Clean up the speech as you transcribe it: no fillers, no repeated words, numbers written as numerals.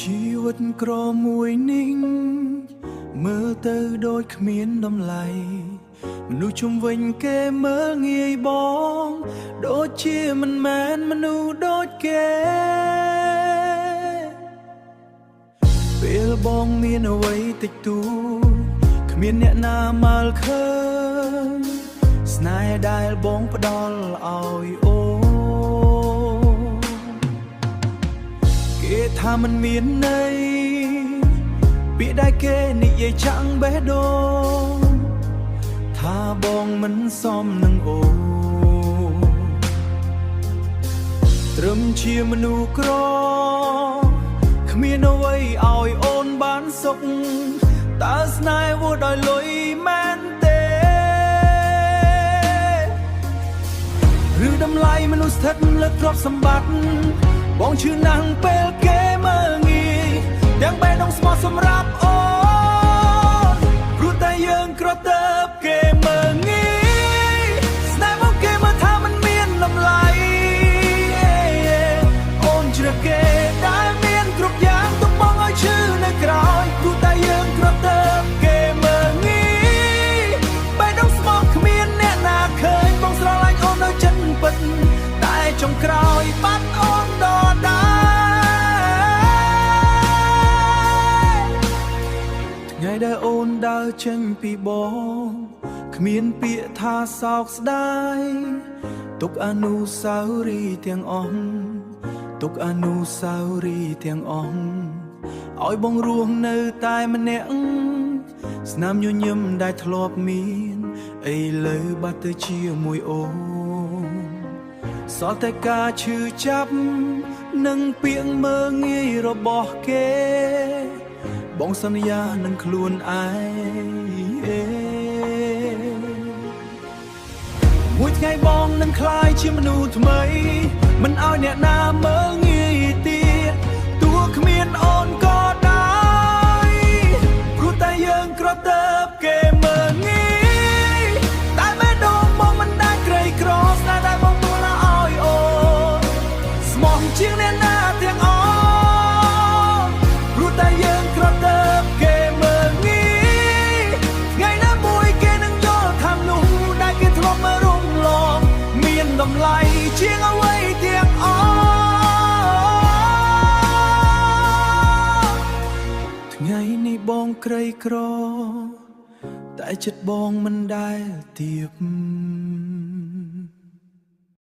ជីវិតក្រមួយនេះមើលទៅដូចគ្មានតម្លៃមនុស្សជុំវិញគេមើលងាយបងដូចជាមិនមែនមនុស្សដូចគេពេលបងមានអ្វីតិចតួចគ្មានអ្នកណាមើលឃើញស្នេហ៍ដែលបងផ្ដល់ឲ្យអូគេថាมันមានន័យពាក្យដែលគេនិយាយចាក់បេះដូងថាបងមិនសមនឹងអូត្រឹមជាមនុស្សក្រគ្មានអ្វីឲ្យអូនបានសុខតើស្នេហ៍វល់ដោយលុយមែនទេឬតម្លៃមនុស្សស្ថិតលើទ្រព្យសម្បត្តិបងឈឺណាស់ពេលគេមើលងាយទាំងបេះដូងស្មោះសម្រាប់អូនព្រោះតែយើងក្រតើបគេមើលងាយស្នេហ៍មកគេមើលថាมันមានតម្លៃអូនជ្រើសគេដែលមានគ្រប់យ៉ាងទុកបងឲ្យឈឺនៅក្រោយព្រោះតែយើងក្រតើបគេមើលងាយបេះដូងស្មោះគ្មានអ្នកណាឃើញបងស្រឡាញ់អូននៅចិត្តពិតតែចុងក្រោយបាត់អូនដល់ថ្ងៃដែលអូនដើរចេញពីបងគ្មានពាក្យថាសោកស្ដាយទុកអនុស្សាវរីយ៍ទាំងអស់ទុកអនុស្សាវរីយ៍ទាំងអស់ឲ្យបងរស់នៅតែម្នាក់ស្នាមញញឹមដែលធ្លាប់មានឥឡូវបាត់ទៅជាមួយអូនសល់តែការឈឺចាប់និងពាក្យមើលងាយរបស់គេបងសន្យានឹងខ្លួនឯងមួយថ្ងៃបងនឹងក្លាយជាមនុស្សថ្មីមិនឲ្យអ្នកណាមើលងាយទៀតទោះគ្មានអូនក៏ដោយព្រោះតែយើងក្រតើបគេមើលងាយតែបេះដូងបងមិនដែលក្រីក្រស្នេហ៍ដែលបងទូលឲ្យអូនស្មោះជាងអ្នកណាទាំងអស់ព្រោះតែយើងក្រតើបគេមើលងាយថ្ងៃណាមួយគេនឹងយល់ថាមនុស្សដែលគេធ្លាប់មើលរំលងមានតម្លៃជាងអ្វីទាំងអស់ថ្ងៃនេះបងក្រីក្រតែចិត្តបងមិនដែលទៀប